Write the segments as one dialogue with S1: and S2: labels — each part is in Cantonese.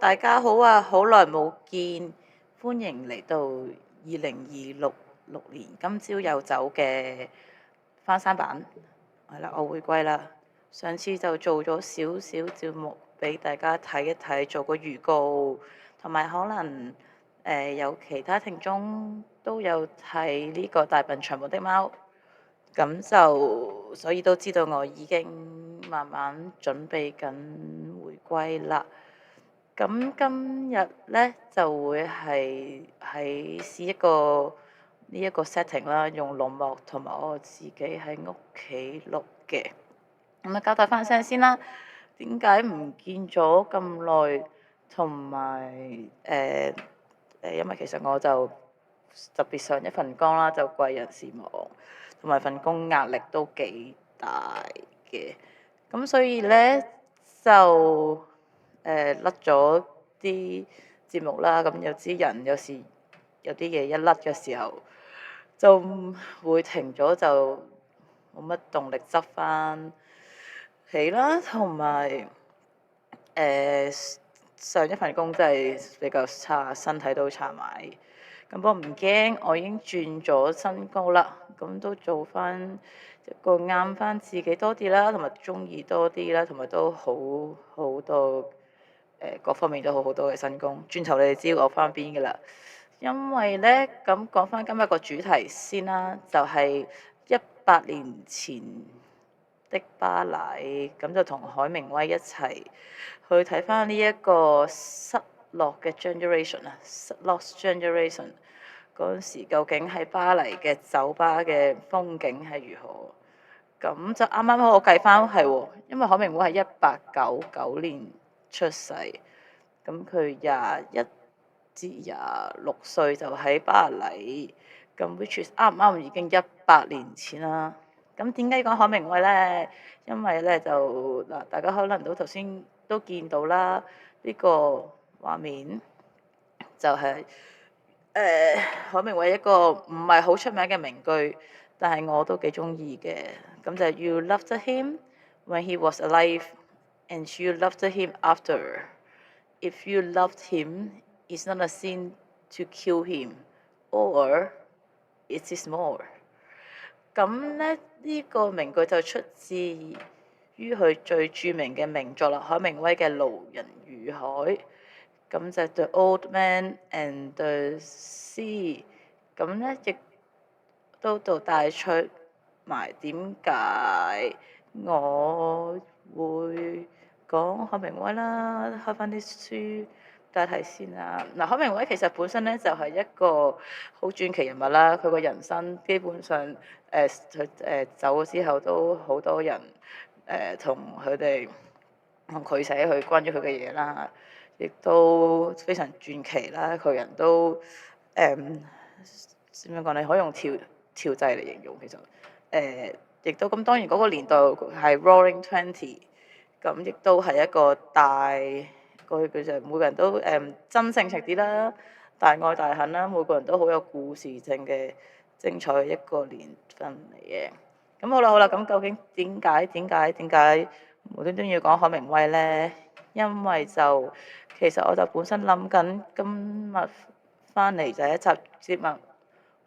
S1: 大家好啊，好耐冇見，歡迎嚟到2026年今朝有酒嘅翻山版，係啦，我回歸啦。上次就做咗少少節目俾大家睇一睇，做個預告，同埋可能有其他聽眾都有睇呢個大笨長毛的貓，咁就所以都知道我已經慢慢準備緊回歸啦。咁今日咧就會係試一個呢一個 setting 啦，用綠幕同埋我自己喺屋企錄嘅。咁交代翻聲先啦，點解唔見咗咁耐？同埋因為其實我就特別上一份工啦，就貴人事忙，同埋份工壓力都幾大嘅，咁所以咧就甩咗啲節目啦。咁有啲人有時有啲嘢一甩嘅時候，就會停咗，就冇乜動力執翻起啦。同埋上一份工真係比較差，身體都差埋。咁不過唔驚，我已經轉咗新工啦，咁都做翻一個啱翻自己多啲啦，同埋中意多啲啦，同埋都好多各方面都好多嘅新工。轉頭你哋知我翻邊㗎啦。因為咧，咁講翻今日個主題先啦，就係100年前的巴黎，咁就同海明威一齊去睇翻呢一個失落嘅 generation 啊，Lost Generation 嗰陣時，究竟喺巴黎嘅酒吧嘅風景係如何？咁就啱啱我計翻係喎，因為海明威係1899年出世，咁佢21至26歲就喺巴黎，咁 which is 啱啱已經100年前啦。咁點解講海明威呢？因為咧就嗱，大家可能都頭先都見到啦，呢個畫面就係海明威一個唔係好出名嘅名句，但係我都幾中意嘅。咁就係 You loved him when he was alive, and you loved him after. If you loved him, it's not a sin to kill him, or it is more. 咁咧呢個名句就出自於佢最著名嘅名作啦，海明威嘅《路人與海》。咁就 The Old Man and the Sea。咁咧亦都帶出埋點解我會講海明威啦，開翻啲書睇睇先啦。嗱，海明威其實本身咧就係一個好傳奇人物啦，佢個人生基本上佢走咗之後都好多人同佢寫佢關於佢嘅嘢啦，亦都非常傳奇啦。佢人都點樣講？你可以用跳掣嚟形容，其實亦都咁當然嗰個年代係 Roaring Twenty，咁亦都係一個大個佢就每個人都真性情啲啦，大愛大恨啦，每個人都好有故事性嘅精彩嘅一個年份嚟嘅。咁好啦，咁究竟點解無端端要講海明威呢？因為就其實我就本身諗緊今日翻嚟第一集節目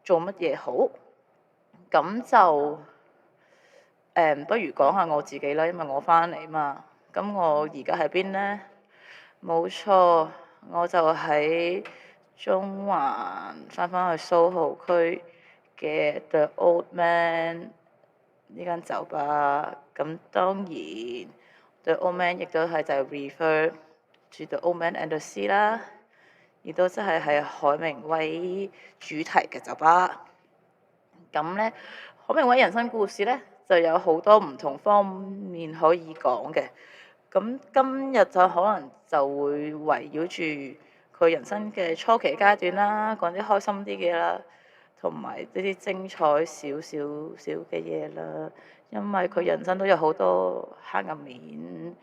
S1: 做乜嘢好，咁就不如講下我自己啦，因為我翻嚟嘛。咁我而家喺邊呢？冇錯，我就喺中環翻去蘇豪區嘅 The Old Man 呢間酒吧。咁當然 The Old Man 亦都係就係 refer to The Old Man and the Sea 啦，亦都真係海明威主題嘅酒吧。咁咧，海明威人生故事咧就有好多唔同方面可以講嘅。咁今日就可能就會圍繞住佢人生嘅初期階段啦，講啲開心啲嘅啦，同埋呢啲精彩少嘅嘢啦。因為佢人生都有好多黑暗面，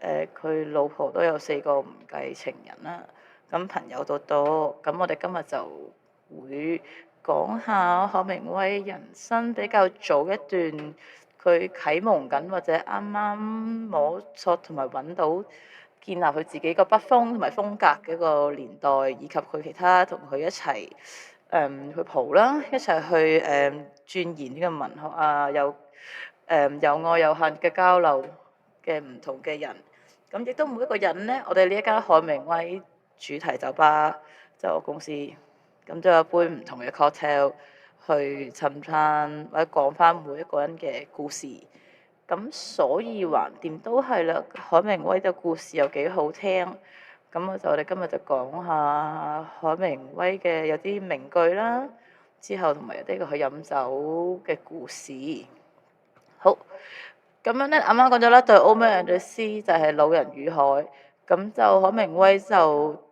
S1: 佢老婆都有4個唔計情人啦，咁朋友都多。咁我哋今日就會講下海明威人生比較早一段，佢啟蒙緊或者啱啱摸索同埋揾到建立佢自己個筆風同埋風格嘅一個年代，以及佢其他同佢一齊去蒲啦，一齊去鑽研呢個文學啊，有有愛有恨嘅交流嘅唔同嘅人。咁亦都每一個人呢，我哋呢一間海明威主題酒吧就公司，咁都有杯唔同嘅 cocktail 去襯翻或者講翻每一個人嘅故事。咁所以橫掂都係啦，海明威嘅故事又幾好聽。咁我哋今日就講下海明威嘅有啲名句啦，之後同埋有啲佢飲酒嘅故事。好，咁樣咧，啱啱講咗啦，對 Old Man and the Sea 就係老人與海。咁就海明威就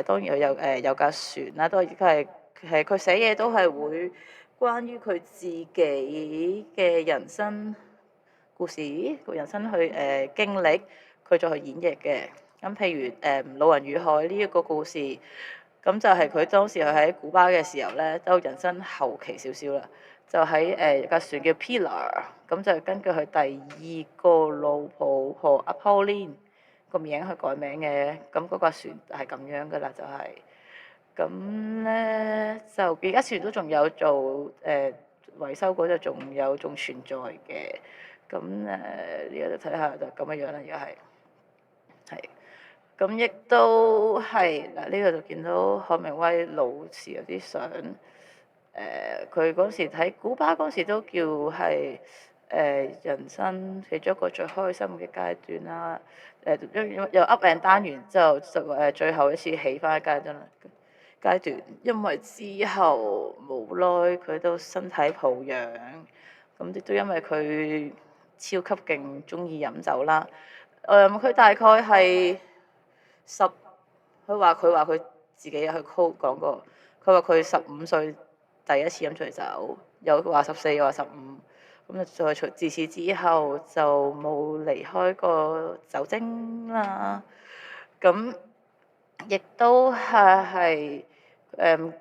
S1: 當然有架船啦，都係佢寫嘢都係會關於佢自己嘅人生故事，個人生去經歷，佢再去演繹嘅。咁譬如老人與海呢一個故事，咁就係佢當時佢喺古巴嘅時候咧，都人生後期少少啦，就喺架船叫 Pilar，咁就根據佢第二個老婆 Apolline 個名去改名嘅。咁嗰架船係咁樣噶啦，就係咁咧，就而家船都仲有做維修嗰，就仲存在嘅。咁呢個就睇下就咁樣樣啦，而家係咁，亦都係嗱，呢個就見到海明威老時有啲相。佢嗰時喺古巴嗰時都叫係人生其中一個最開心嘅階段啦。又 up and down 完之後就最後一次起翻階段，因為之後無奈佢都身體抱恙，咁亦都因為佢超級勁中意飲酒啦。佢大概係佢話佢自己去 quote 講過，佢話佢15歲第一次飲醉酒，有話14，有話15，咁就再自此之後就冇離開過酒精啦。咁亦都係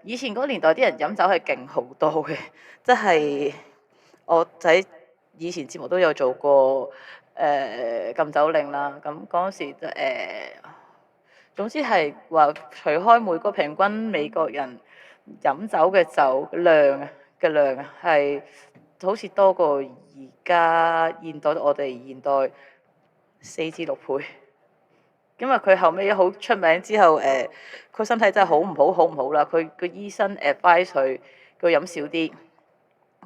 S1: 以前嗰年代啲人飲酒係勁好多嘅，即係我喺以前節目都有做過禁酒令啦。咁嗰時總之係話除開每個平均美國人飲酒嘅量係好似多過而家我哋現代4至6倍。因為佢後尾好出名之後，佢身體真係好唔好啦。佢個醫生 advise 佢飲少啲，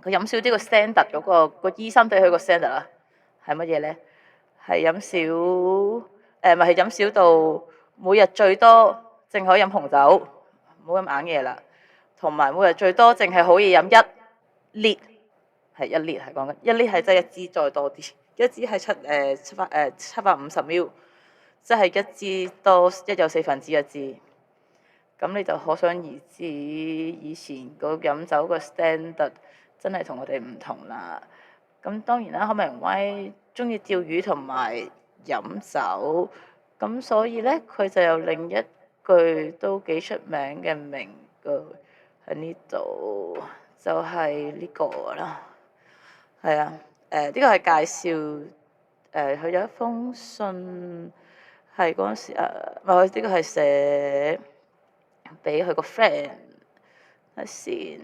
S1: 佢飲少啲個 standard 嗰個醫生俾佢個 standard 啊，係乜嘢咧？係飲少咪係飲少到每日最多淨可以飲紅酒，唔好飲硬嘢啦。同埋每日最多淨係可以飲1 lit， 係1 lit 係講緊1 lit 係真係一支再多啲，一支係750 ml。即係一支多1有4分之一支，咁你就可想而知以前個飲酒個 standard 真係同我哋唔同啦。咁當然啦，海明威中意釣魚同埋飲酒，咁所以咧佢就有另一句都幾出名嘅名句喺呢度，就係呢個啦。係啊，呢個係介紹佢有一封信。係嗰陣時呢個係寫俾佢個 friend 先，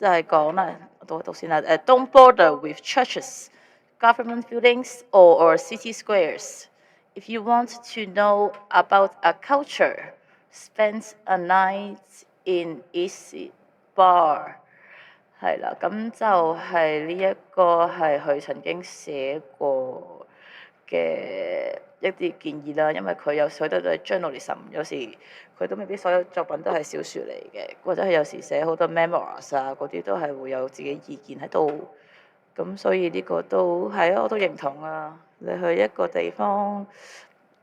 S1: 就係講啦，我讀一讀先啦。Don't bother with churches, government buildings or city squares. If you want to know about a culture, spend a night in its bar。係啦，咁就係呢一個係佢曾經寫過嘅一啲建議啦。因為佢有好多都係 journalism， 有時佢都未必所有作品都係小説嚟嘅，或者係有時寫好多 memoirs 啊嗰啲都係會有自己意見喺度。咁所以呢個都係啊，我都認同啊。你去一個地方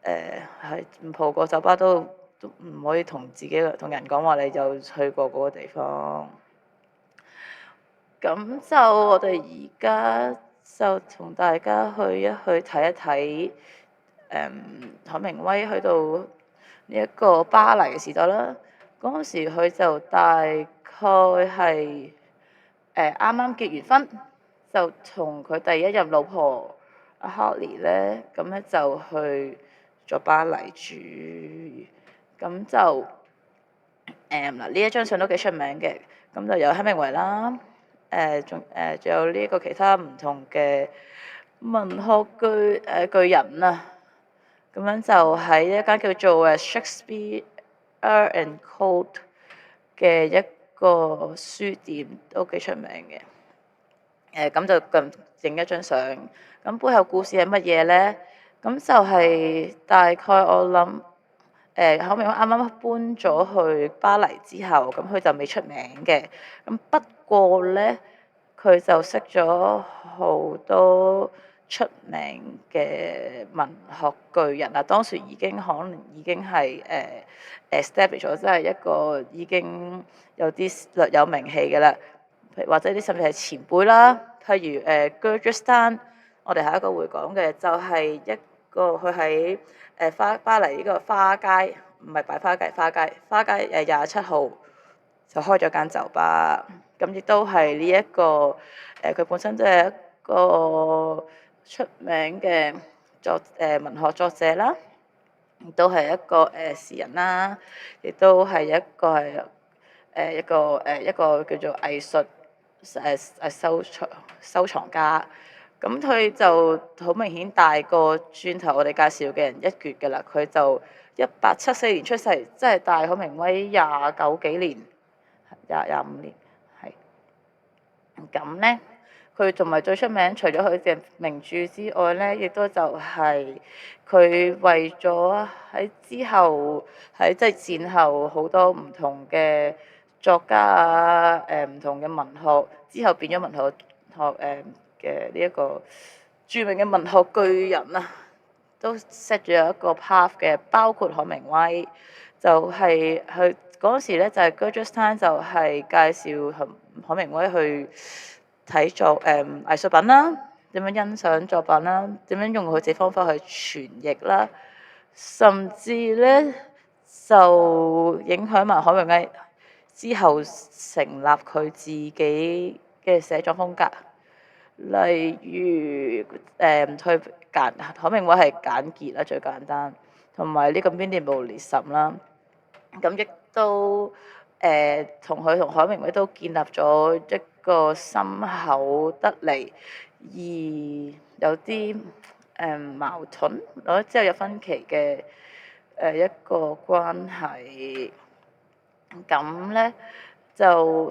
S1: 係唔蒲過酒吧都唔可以同人講話你就去過嗰個地方。咁就我哋而家就同大家去睇一睇海明威去到呢一個巴黎嘅時代啦。嗰陣時佢就大概係啱啱結完婚，就同佢第一任老婆阿 Holly 咧，咁咧就去咗巴黎住，咁就嗱呢一張相都幾出名嘅，咁就有海明威啦，仲有呢個其他唔同嘅文學巨人啊，咁樣就喺一間叫做Shakespeare and Co 嘅一個書店都幾出名嘅，咁就咁影一張相，咁背後故事係乜嘢呢？咁就係大概我諗，海明威啱啱搬咗去巴黎之後，咁佢就未出名嘅，咁不過呢，佢就識咗好多出名嘅文學巨人啊！當時可能已經係establish 咗，即係一個已經有啲略有名氣嘅啦，或者啲甚至係前輩啦。譬如George Sand，我哋下一個會講嘅就係一個佢喺巴黎呢個花街，唔係擺花街，花街27號就開咗間酒吧，咁亦都係呢一個佢本身都係一個出名嘅文學作者啦，亦都係一個詩人啦，亦都係一個一個叫做藝術收藏家。咁佢就好明顯大過轉頭我哋介紹嘅人一橛嘅啦，佢就1874年出世，即係大海明威29幾年，25年，係。咁咧，佢同埋最出名，除咗佢嘅名著之外咧，亦都就係佢為咗喺之後喺即係戰後好多唔同嘅作家啊，唔同嘅文學之後變咗文學嘅呢一個著名嘅文學巨人啊，都 set 咗一個 path 嘅，包括海明威，就係佢嗰時咧就係 George Sand 就係介紹海明威去睇藝術品啦，點樣欣賞作品啦，點樣用佢自己方法去傳譯啦，甚至咧就影響埋海明威之後成立佢自己嘅寫作風格。例如佢海明威係簡潔啦，最簡單，同埋呢個 minimalism 啦，咁亦都同海明威都建立咗一個深厚得嚟，而有啲矛盾，或者之後有分歧嘅一個關係。咁咧就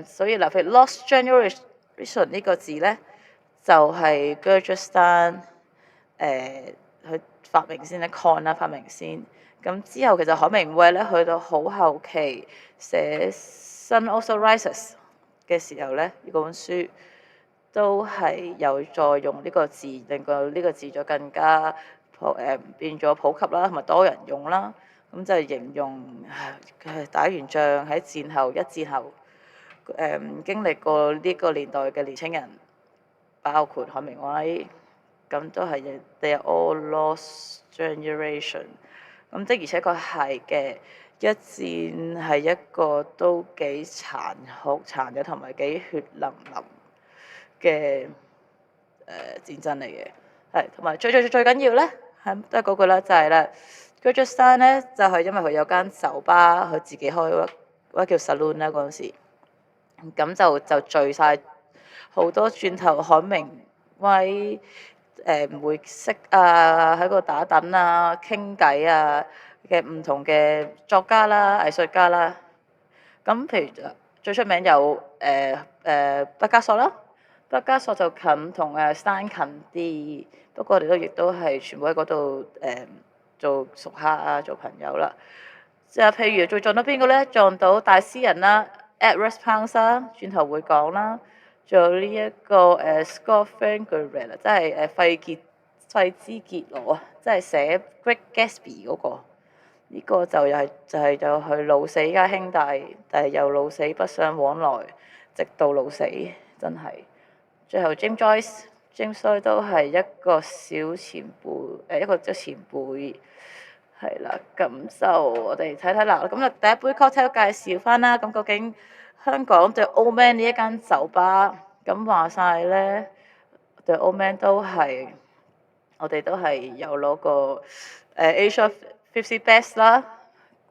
S1: 所以嗱，譬如 Lost Generation 呢個字咧，就係 George Sand 佢發明先咧 coin 啦，發明先。咁之後其實海明威咧去到好後期寫《Sun Also Rises》嘅時候咧，呢本書都係有再用呢個字，令到呢個字就更加變咗普及啦，同埋多人用啦。咁就係形容佢打完仗喺戰後經歷過呢個年代嘅年輕人，包括海明威，咁都係 They are all lost generation。咁的而且確係嘅，一戰係一個都幾殘忍同埋幾血淋淋嘅戰爭嚟嘅，係同埋最緊要咧，係都係嗰句啦，就係啦。George Sand 咧就係因為佢有間酒吧，佢自己開嗰叫 saloon 啦嗰陣時，咁就聚晒好多轉頭海明威唔會識啊，喺度打躉啊、傾偈啊嘅唔同嘅作家啦、藝術家啦。咁譬如最出名有畢加索啦，畢加索就近同Sand近啲，不過我哋都亦都係全部喺嗰度做熟客啊，做朋友啦。就譬如最撞到邊個咧？撞到大詩人啦 Edward Pounds 啦，轉頭會講啦。仲有呢一個Scott Fitzgerald 即係費茲傑羅啊，即係寫 Great Gatsby 嗰個。呢個就又係老死家兄弟，但係又老死不相往來，直到老死，真係。最後 James Joyce 都係一個小前輩，一個前輩。係啦，咁就我哋睇睇啦。咁啊，第一杯 cocktail 介紹翻啦。咁究竟香港 The Old Man 呢一間酒吧，咁話晒咧，The Old Man 都係我哋都係有攞過 Asia 50 Best 啦，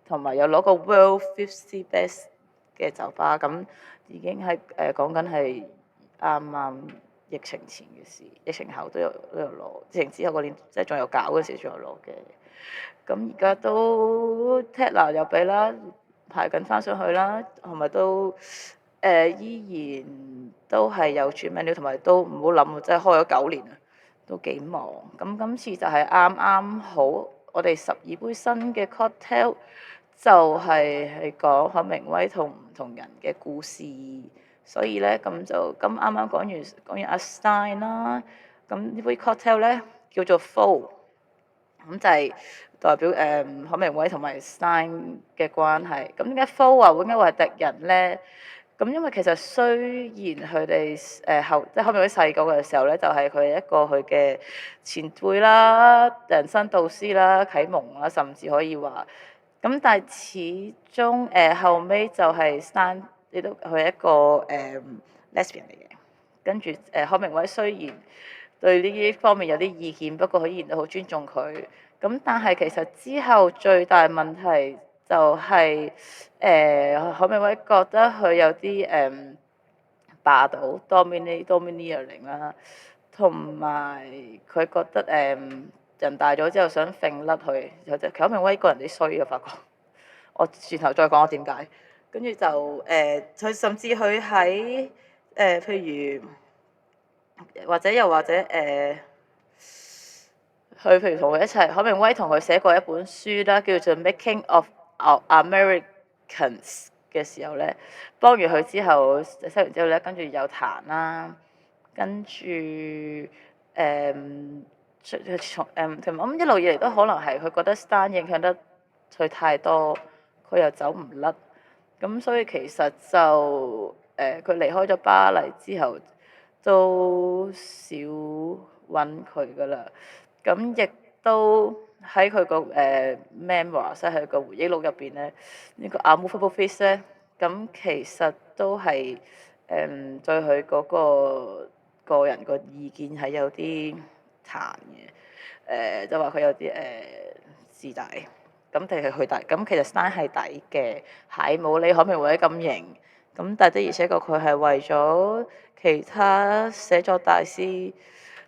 S1: 同埋有攞個 World 50 Best 嘅酒吧，咁已經係講緊係啱啱疫情前嘅事，疫情後都有攞，疫情之後嗰年即係仲有搞嗰時仲有攞嘅。咁而家都 Tatler 又俾啦，排緊翻上去啦，同埋都依然都係有轉 menu，同埋都唔好諗，即係開咗9年啦，都幾忙。咁今次就係啱啱好，我哋12杯新嘅 cocktail 就係講海明威同唔同人嘅故事，所以咧咁就啱啱講完阿 Stein 啦，咁呢杯 cocktail 咧叫做 Foe，咁就係代表海明威同埋 Stein 嘅關係。咁點解 Foe 話會應該話係敵人咧？咁因為其實雖然佢哋即係海明威細個嘅時候咧，就係佢一個佢嘅前輩啦、人生導師啦、啟蒙啦，甚至可以話。咁但係始終後尾就係 Stein 亦都佢係一個lesbian 嚟嘅，跟住海明威雖然對呢啲方面有啲意見，不過佢依然都好尊重佢。咁但係其實之後最大問題就係海明威覺得佢有啲霸道 domineering 啦，同埋佢覺得人大咗之後想揈甩佢，其實海明威個人啲衰嘅，發覺。我轉頭再講我點解，跟住就佢甚至佢喺譬如或者佢譬如同佢一齊，海明威同佢寫過一本書啦，叫做《Making of Americans》嘅時候咧，幫完佢之後寫完之後咧，跟住有彈啦，跟住同埋我諗一路以嚟都可能係佢覺得 Stein 影響得佢太多，佢又走唔甩，咁所以其實就佢離開咗巴黎之後都少揾佢噶啦。咁亦都喺佢個memoir，即係佢個回憶錄入邊咧，呢個 Unmovable Feast 咧，咁其實都係對佢嗰個人個意見係有啲彈嘅，就話佢有啲自大，咁定係佢大，咁其實 Stein 係抵嘅，係冇你海明威咁型，咁但係的而且確佢係為咗其他寫作大師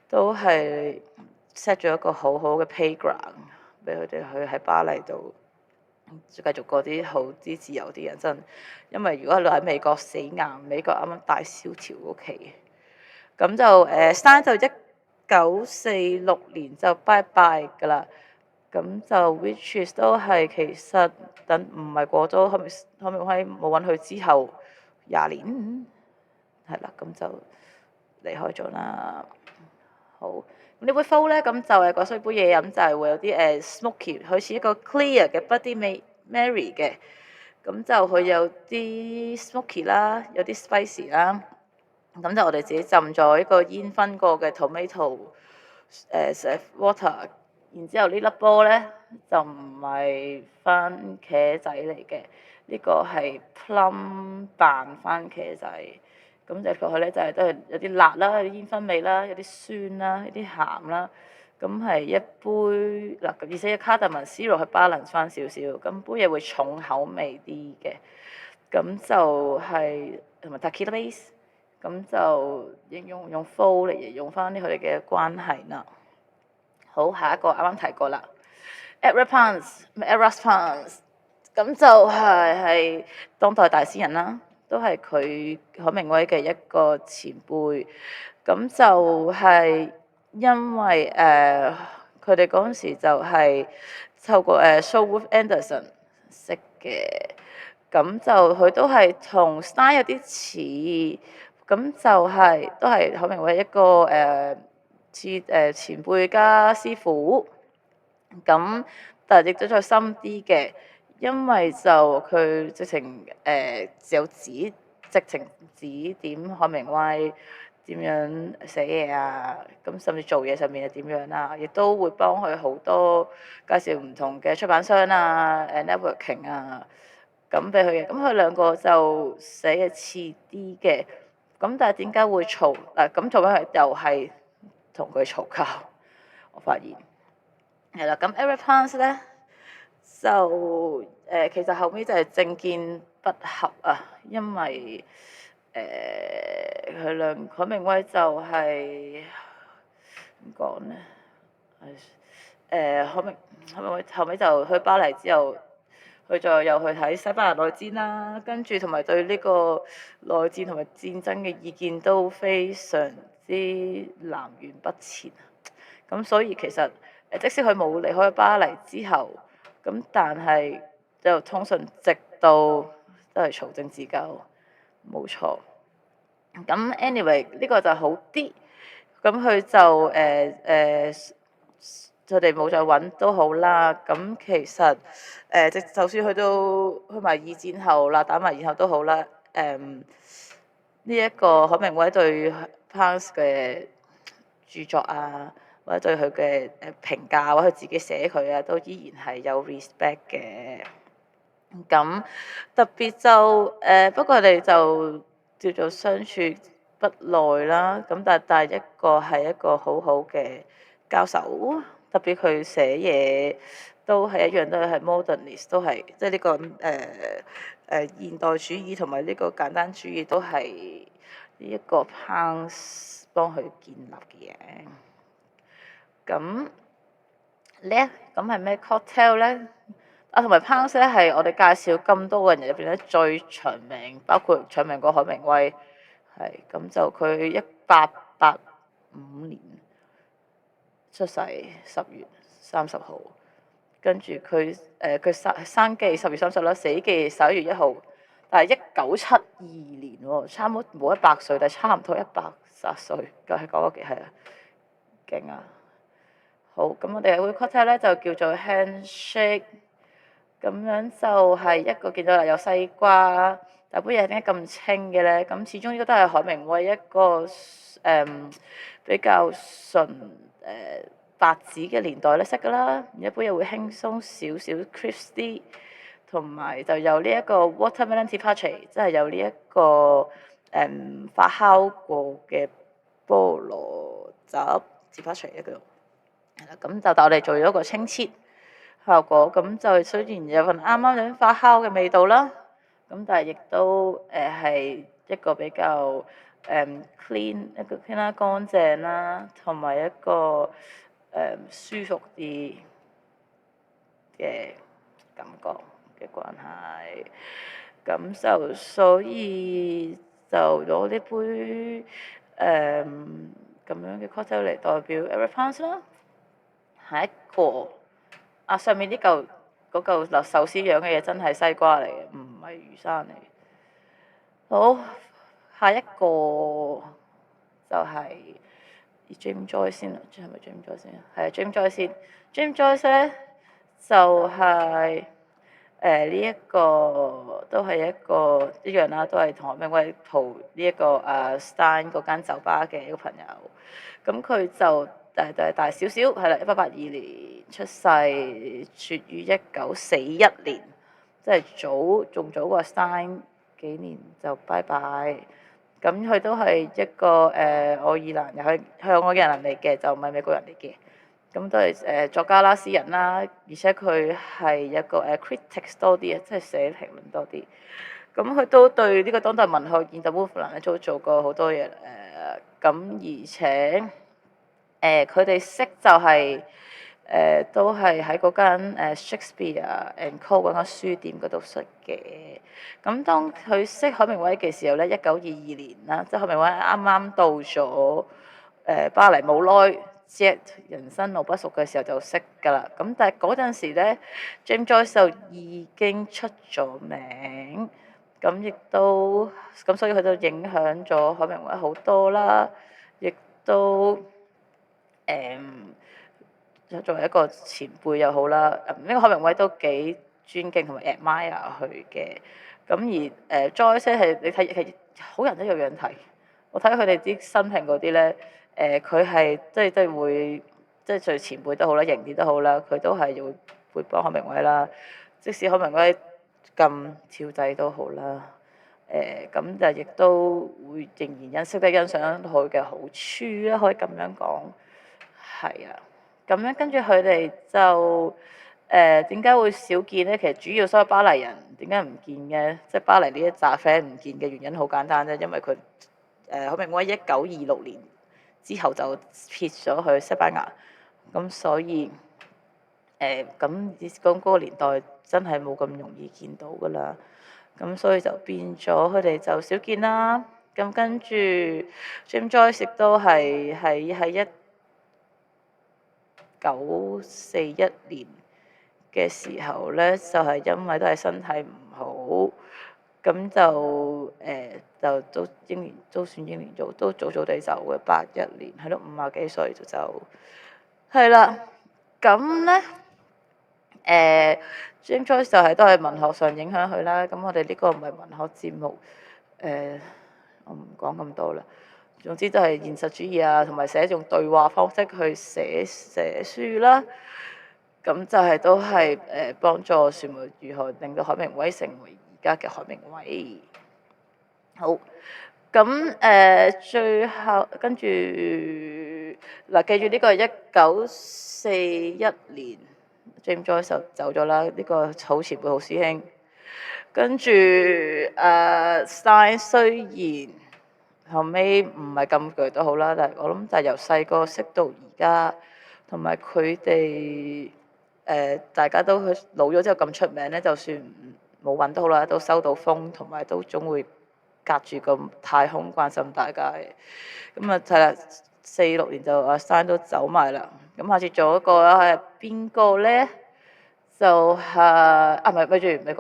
S1: 都係 set 咗一個好好嘅 playground 俾佢哋去喺巴黎度繼續過啲好啲自由啲人生。因為如果你喺美國死硬，美國啱啱大蕭條嗰期，咁就Stein 就1946年就拜拜㗎啦。咁就 which is 都係其實等唔係過咗海明威冇揾佢之後20年，係啦，咁就離開咗啦。好，呢杯 Foe 咧，咁就係嗰水杯嘢飲，就係會有啲smoky，佢似一個 clear 嘅 Bloody Mary 嘅，咁就佢有啲 smoky 啦，有啲 spicy 啦，咁就我哋自己浸咗一個煙燻過嘅 tomato water，然之後呢粒波咧就唔係番茄仔嚟嘅，呢個係 plum 扮番茄仔。咁就落去咧，就係都係有啲辣啦，有啲煙燻味啦，有啲酸啦，有啲鹹啦。咁係一杯嗱，而且卡達文 zero 去 balance 翻少少，咁杯嘢會重口味啲嘅。咁就係同埋 tequila base，咁就形容用 Foe 嚟形容翻啲佢哋嘅關係啦。好，下一個啱啱提過啦 Erasmus Pans，咁就係當代大詩人啦。都係佢海明威嘅一個前輩，咁就係因為佢哋嗰陣時就係透過Sherwood Anderson 識嘅，咁就佢都係同 Stein 有啲似，咁就係都係海明威一個前輩加師傅，咁但係亦都再深啲嘅。因為就佢直情直情指點海明威點樣寫嘢啊，咁甚至做嘢上面係點樣啊，亦都會幫佢好多介紹唔同嘅出版商啊、networking 啊，咁俾佢嘅。咁佢兩個就寫嘅似啲嘅，咁但係點解會嘈？咁做緊係又係同佢嘈交，我發現。係啦，咁 Eric Pance 咧就其實後尾就係政見不合啊，因為海明威就係點講咧？海明威後尾就去巴黎之後，佢再又去睇西班牙內戰啦，跟住同埋對呢個內戰同埋戰爭嘅意見都非常之南轅北轍。咁所以其實即使佢冇離開巴黎之後，咁但係就通訊直到都係嘈政治交，冇錯。咁 anyway 呢個就好啲，咁佢就佢哋冇再揾都好啦。咁其實就算去埋二戰後啦，打埋二戰後都好啦。呢一個海明威對 Pance 嘅著作啊，或者對佢嘅評價，或者佢自己寫佢啊，都依然係有 respect 嘅。咁特別就不過佢哋就叫做相處不耐啦。咁但係一個係一個好好嘅交手，特別佢寫嘢都係一樣，都係 modernist，都係即係呢個現代主義同埋呢個簡單主義都係呢一個 Pance 幫佢建立嘅嘢。咁咧，咁係咩 cocktail 咧？啊，同埋 Pance 咧係我哋介紹咁多個人入邊咧最長命，包括長命過海明威，係咁就佢1885年出世10月30號，跟住佢生記10月30啦，死記11月1號，但係1972年喎，差唔多冇100歲，但係差唔多130歲，係講咗幾係啊，勁啊！好，咁我哋嘅 cocktail 咧就叫做 handshake。咁樣就係一個見到啦，有西瓜，但杯嘢點解咁清嘅咧？咁始終呢個都係海明威一個比較純白紙嘅年代咧識㗎啦。一杯嘢會輕鬆少少 crisp 啲，同埋就有呢一個 watermelon tepache，即係有呢一個發酵過嘅菠蘿汁 tepache 一個。係啦，咁就但我哋做咗個清澈效果，咁就雖然有份啱啱有發酵嘅味道啦，咁但係亦都係一個比較clean 啦，乾淨啦，同埋一個舒服啲嘅感覺嘅關係。咁就所以就攞呢杯咁樣嘅 cocktail 嚟代表 Eric Pance 啦。下一個上面呢嚿嗰嚿壽司樣嘅嘢真係西瓜嚟嘅，唔係魚生嚟。好，下一個就係 James Joyce 先啦，係咪 James Joyce 先啊？係 James Joyce 先。James Joyce 咧就係呢一個都係一個一樣啦，都係同海明威蒲呢一個Stein 嗰間酒吧嘅一個朋友。咁佢就大少少，係啦，1882年出世，卒於1941年，即係仲早過 Stein 幾年就拜拜。咁佢都係一個愛爾蘭又係向外嘅人嚟嘅，就唔係美國人嚟嘅。咁都係作家啦、詩人啦，而且佢係一個critics 多啲啊，即係寫評論多啲。咁佢都對呢個當代文學現代烏克蘭咧都做過好多嘢咁而且佢哋識就係都係喺嗰間Shakespeare and Co 嗰間書店嗰度識嘅。咁當佢識海明威嘅時候咧，1922年啦，即係海明威啱啱到咗巴黎冇耐，即係人生路不熟嘅時候就識㗎啦。咁但係嗰陣時咧，James Joyce 就已經出咗名，咁亦都咁所以佢就影響咗海明威好多啦，亦都作為一個前輩又好啦，呢個海明威都幾尊敬同埋 admire 佢嘅。咁而Joyce 係你睇係好人都有樣睇，我睇佢哋啲生平嗰啲咧，佢係即係會即係最前輩都好啦，型啲都好啦，佢都係會幫海明威啦。即使海明威咁跳掣都好啦，咁就亦都會仍然識得欣賞佢嘅好處啦，可以咁樣講，係啊。咁樣跟住佢哋就點解會少見咧？其實主要所有巴黎人點解唔見嘅，即係巴黎呢一紮 friend 唔見嘅原因好簡單啫，因為佢海明威1926年之後就撇咗去西班牙，咁所以咁嗰個年代真係冇咁容易見到噶啦，咁所以就變咗佢哋就少見啦。咁跟住 James Joyce 亦都係喺1941年嘅時候咧，就係因為都係身體唔好，咁就都英年都算英年早，都早地走嘅81年，係咯，50幾歲就走，係啦。咁咧James Joyce 就係都係文學上影響佢啦。咁我哋呢個唔係文學節目，我唔講咁多啦。總之都係現實主義啊，同埋寫用對話方式去寫書啦。咁就係都係幫助傳媒如何令到海明威成為而家嘅海明威。好，咁最後跟住嗱，記住呢個係1941年 James Joyce 就走咗啦，呢個好前輩好師兄。跟住Stein 雖然後尾唔係咁巨都好啦，但係我諗就係由細個識到而家，同埋佢哋大家都老咗之後咁出名咧，就算冇揾都好啦，都收到風，同埋都總會隔住個太空關心大家嘅。咁啊係啦，46年就阿Stein都走埋啦。咁下次做一個係邊個咧？就係唔係咪住未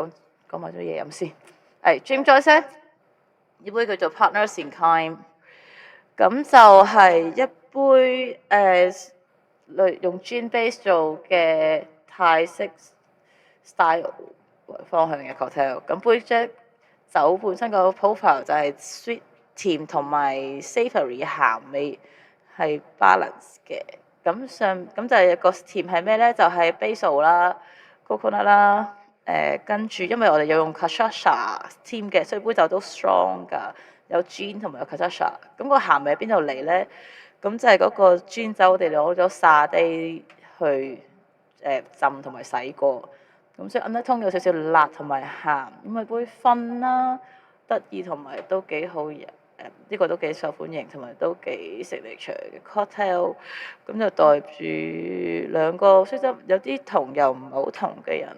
S1: 講埋咗嘢飲先？James Joyce 呢杯叫做 Partners in Crime， 咁就係一杯用 gin base 做嘅泰式 style 方向嘅 cocktail。咁杯酒本身個 profile 就係 sweet 甜同埋 savoury 鹹味係 balance 嘅。咁就係個甜係咩咧？就係 basil 啦、coconut 啦。跟住因為我哋有用 cachaça 添嘅，所以杯酒都 strong 㗎，有 gin 同埋有 cachaça。咁個鹹味喺邊度嚟咧？咁就係嗰個 gin 酒，我哋攞咗沙爹去浸同埋洗過，咁所以 undertone 有少少辣同埋鹹，咁咪杯分啦，得意同埋都幾好飲。呢個都幾受歡迎，同埋都幾signature嘅 cocktail。咁就代住兩個雖則有啲同又唔係好同嘅人，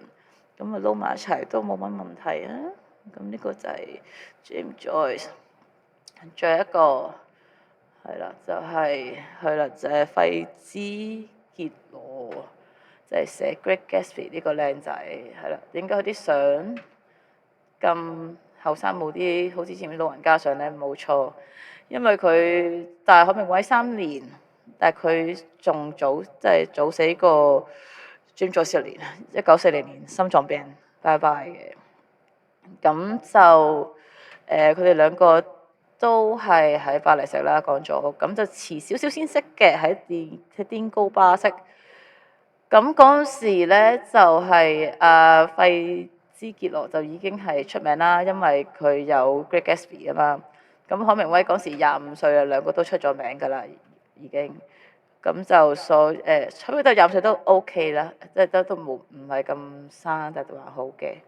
S1: 咁啊撈埋一齊都冇乜問題啊。咁呢個就係 James Joyce。仲有一個係啦，就係費茲傑羅，就係寫《Great Gatsby》呢個靚仔係啦。點解佢啲相咁後生冇啲好似前面老人家相咧？冇錯，因為佢大海明威3年，但係佢仲早，即係早死過 James Joyce 1年，1940年心臟病拜拜嘅。咁就佢哋兩個都係喺巴黎識啦，講咗，咁就遲少少先識嘅，喺顛高巴識。咁嗰時咧就係費茲傑羅就已經係出名啦，因為佢有 Great Gatsby 啊嘛。咁海明威嗰時25歲啦，兩個都出咗名㗎啦，已經。咁就差唔多25歲都 OK 啦，即係都唔係咁生，但係都還好嘅。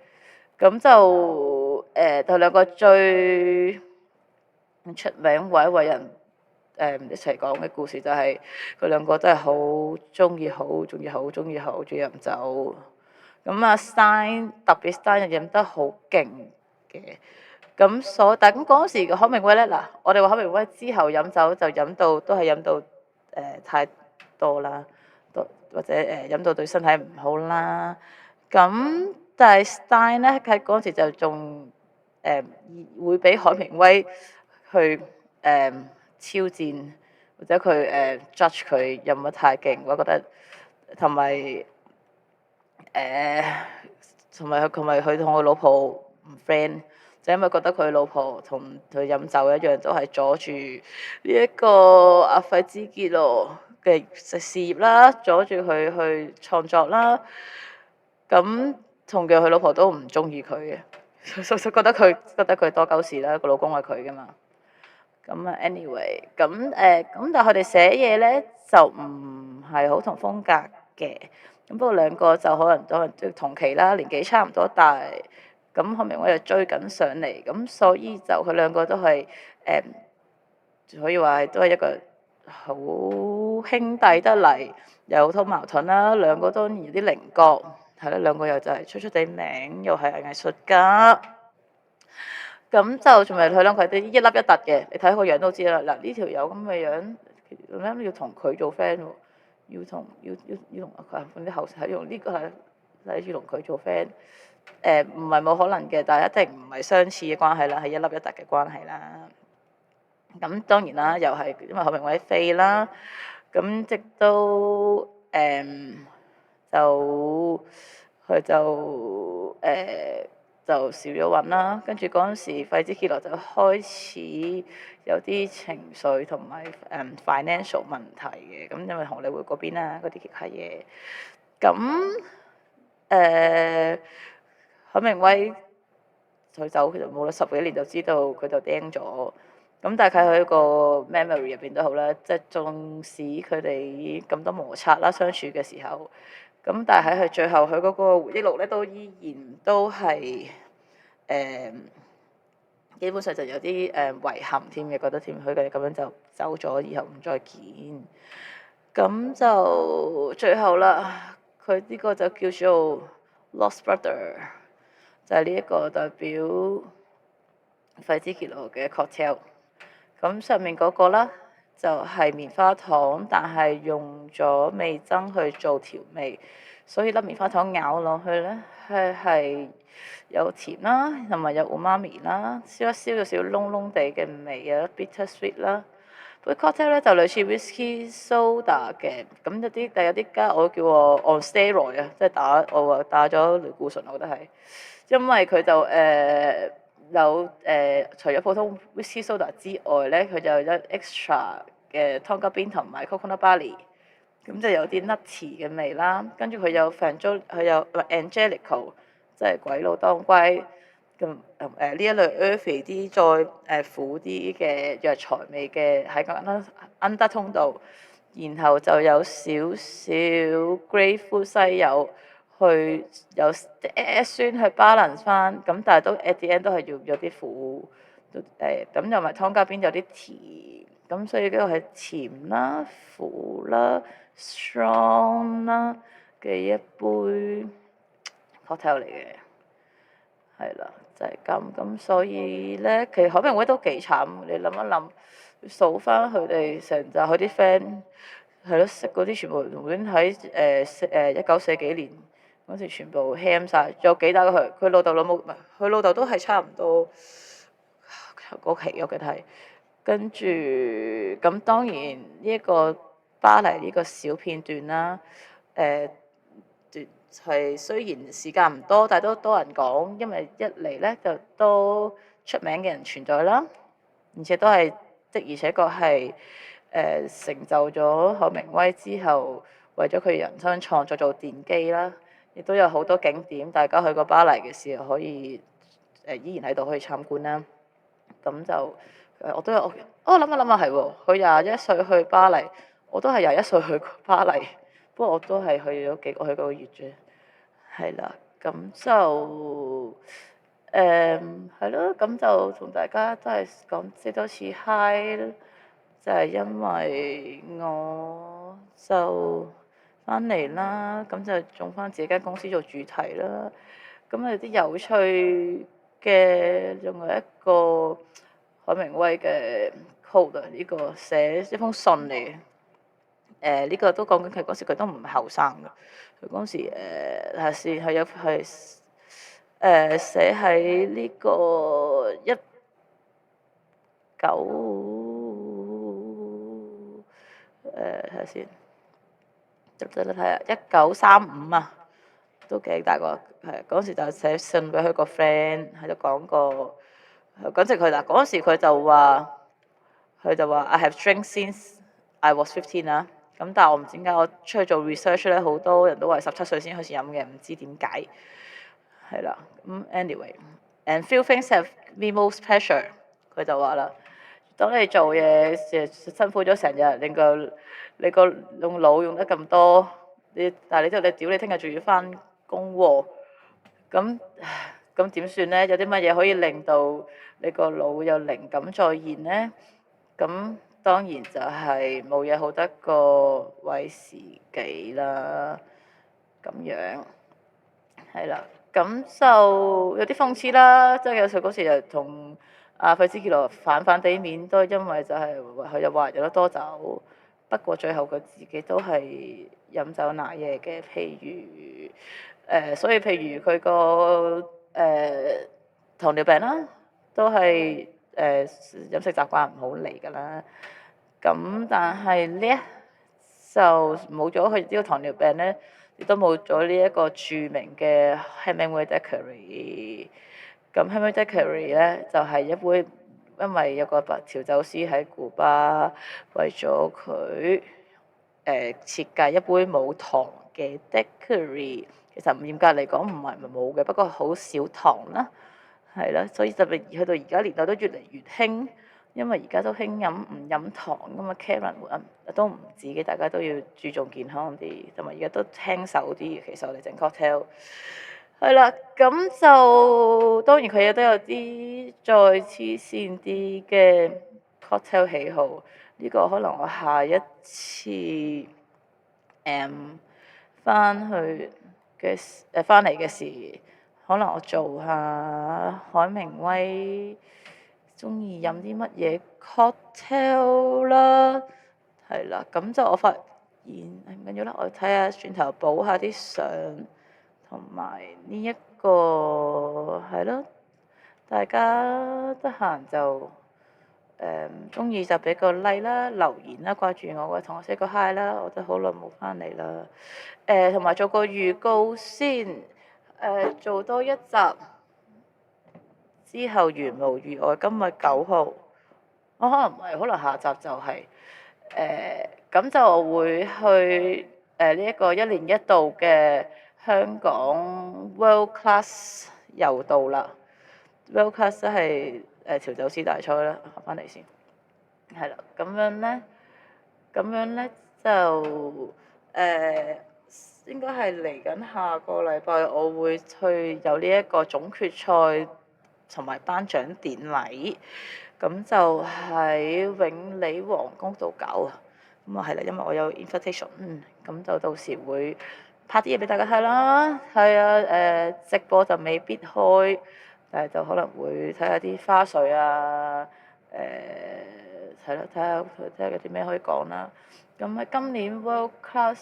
S1: 咁就佢兩個最出名為一位人一齊講嘅故事，就係佢兩個都係好中意飲酒。咁阿 Stein 特別 Stein 就飲得好勁嘅。但係咁嗰時嘅海明威咧，嗱，我哋話海明威之後飲酒就都係飲到太多啦，或者飲到對身體唔好啦。咁但係 Stein 咧喺嗰時就仲會俾海明威去挑戰，或者佢judge 佢飲得太勁，我覺得同埋佢同佢老婆唔 friend，就因為覺得佢老婆同佢飲酒一樣，都係阻住呢一個阿費茲傑羅嘅事業啦，阻住佢去創作啦。咁同樣佢老婆都唔中意佢嘅，覺得佢多鳩事啦，個老公係佢噶嘛。咁啊，anyway，咁但係佢哋寫嘢咧就唔係好同風格嘅。咁不過兩個就可能即同期啦，年紀差唔多，但係咁海明威又追緊上嚟，咁所以就佢兩個都係可以話係都係一個好兄弟得嚟，有好多矛盾啦。兩個當然有啲稜角，係啦，兩個又就係出地名，又係藝術家。咁就仲係佢兩個係啲一粒一突嘅，你睇個樣都知啦。嗱，呢條友咁嘅樣，要同佢做 friend 喎，要同佢啲後生用呢個係睇住同佢做 friend。唔係冇可能嘅，但係一定唔係相似嘅關係啦，係一粒一突嘅關係啦。咁當然啦，又係因為海明威飛啦，咁直到就佢就少咗揾啦，跟住嗰陣時費茲傑羅就開始有啲情緒同埋financial 問題嘅，咁因為荷里活嗰邊啦，嗰啲其他嘢，咁海明威佢走其實冇啦10幾年就知道佢就釘咗，咁但係佢喺個 memory 入邊都好啦，即係縱使佢哋咁多摩擦啦相處嘅時候。咁但係喺佢最後佢嗰個回憶錄咧，都依然都係基本上就有啲遺憾添嘅，覺得添佢哋咁樣就走咗，以後唔再見。咁就最後啦，佢呢個就叫做 Lost Brother，就係呢一個代表費茲傑羅嘅 cocktail。咁上面嗰個啦，就係棉花糖，但係用咗味噌去做調味，所以粒棉花糖咬落去咧，係有甜啦，同埋有 umami 啦，燒一燒有少少燶燶地嘅味，有 bitter sweet 啦。杯 cocktail 咧就類似 whisky soda 嘅，咁但有啲加我叫我 on steroid 啊，即係我話打咗類固醇，我覺得係，因為佢就有除咗普通 whisky soda 之外咧，佢就有 extra 嘅湯加邊同埋 coconut barley，咁就有啲 nutty 嘅味啦。跟住佢有 angelical，即係鬼佬當歸。咁呢一類 earthy 啲再苦啲嘅藥材味嘅喺個 under 通道，然後就有少少 grapefruit 西柚去有酸去 balance 翻，咁但係都 at the end 都係要有啲苦，咁又埋湯加邊有啲甜，咁所以呢個係甜啦、苦啦、strong 啦嘅一杯 cocktail 嚟嘅。係啦，就係咁，所以咧，其實海明威都幾慘。你諗一諗，數翻佢哋成扎佢啲 friend，係咯，識嗰啲全部無端喺1940幾年嗰時全部 ham 晒，仲有幾打佢？佢老豆老母唔係，佢老豆都係差唔多嗰期我記得係。跟住咁當然呢一個巴黎呢個小片段啦，係雖然時間唔多，但係都多人講，因為一嚟咧就都出名嘅人存在啦，而且都係的而且確係成就咗海明威之後，為咗佢人生創作做奠基啦，亦都有好多景點，大家去過巴黎嘅時候可以依然喺度可以參觀啦。咁就我都有，諗下諗下係喎，佢21歲去巴黎，我都係21歲去過巴黎，不過我都係去咗幾個月啫。係啦，咁就係咯，咁就同大家都係講識多次 hi，就係因為我就翻嚟啦，咁就用翻自己間公司做主題啦。咁有啲有趣嘅，仲有一個海明威嘅 quote 啊，呢個寫一封信嚟嘅。呢個都講緊佢嗰時佢都唔係後生㗎，佢嗰時係有寫喺呢個睇下先，睇下1935啊，都幾大個，係嗰時就寫信俾佢個 friend，喺度講過，嗰時佢就話I have drank since I was 15啊。咁但係我唔知點解我出去做 research 咧，好多人都話17歲先開始飲嘅，唔知點解。係啦，咁 anyway，and few things have me most pleasure，佢就話啦，當你做嘢辛苦咗成日，你個用腦用得咁多，但係你屌你聽日仲要翻工喎，咁點算呢？有啲乜嘢可以令到你個腦有靈感再現呢？咁當然就係冇嘢好得過為時己啦，咁樣係啦。咁就有啲諷刺啦，即係有時嗰時又同阿費茲傑羅反地面，都因為就係佢又話飲得多酒，不過最後佢自己都係飲酒瀨嘢嘅。譬如所以譬如佢個糖尿病啦，都係飲食習慣唔好嚟㗎啦。咁但係呢就冇咗佢呢個糖尿病咧，亦都冇咗呢一個著名嘅 Hemingway Daiquiri。咁 Hemingway Daiquiri 咧就係一杯，因為有個調酒師喺古巴為咗佢設計一杯冇糖嘅 Daiquiri。其實嚴格嚟講唔係冇嘅，不過好少糖啦，係啦，所以特別去到而家年代都越嚟越興，因為而家都興唔飲糖㗎嘛。Karen 都唔止嘅，大家都要注重健康啲，同埋而家都輕手啲。其實我哋整 cocktail 係啦，咁就當然佢亦都有啲再黐線啲嘅 cocktail 喜好。呢個可能我下一次翻去嘅翻嚟嘅時，可能我做下海明威中意飲啲乜嘢 cocktail 啦，係啦，咁就我發現唔緊要啦，我睇下轉頭補下啲相，同埋呢一個係咯，大家得閒就中意就俾個 like 啦、留言啦、掛住我嘅同我 say 個 hi 啦，我都好耐冇翻嚟啦。同埋做個預告先，做多一集之後，如無意外，今日9號，我可能唔係，可能下集就係咁就會去呢一個一年一度嘅香港 World Class 柔道啦。World Class 即係調酒師大賽啦，翻嚟先。係啦，咁樣咧就應該係嚟緊下個禮拜，我會去有呢一個總決賽同埋頒獎典禮，咁就喺永利皇宮度搞啊。咁啊係啦，因為我有 invitation，咁就到時會拍啲嘢俾大家睇啦。係啊，直播就未必開，但係就可能會睇下啲花絮啊，係咯，睇下有啲咩可以講啦。咁喺今年 World Class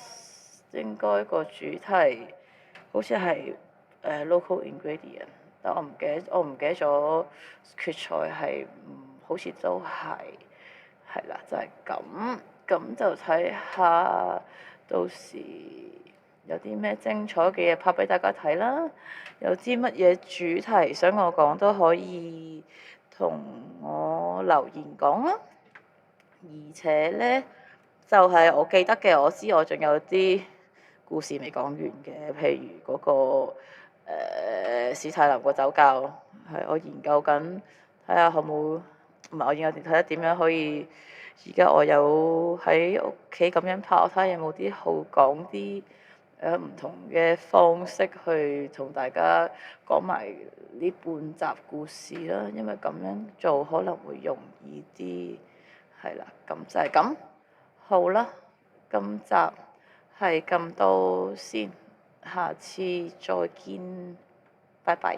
S1: 應該個主題好似係local ingredient，但我唔記得咗決賽係好似都係啦，就係咁就睇下到時有啲咩精彩嘅嘢拍俾大家睇啦。有啲乜嘢主題想我講都可以同我留言講啦。而且咧，就係我記得嘅，我知我仲有啲故事未講完嘅，譬如嗰個史泰林個酒窖，係我研究緊，睇下可冇，唔係我研究睇下點樣可以。而家我有喺屋企咁樣拍，我睇下有冇啲好講啲唔同嘅方式去同大家講埋呢半集故事啦，因為咁樣做可能會容易啲。係啦，咁就係咁，好啦，今集係咁多先，下次再見，拜拜。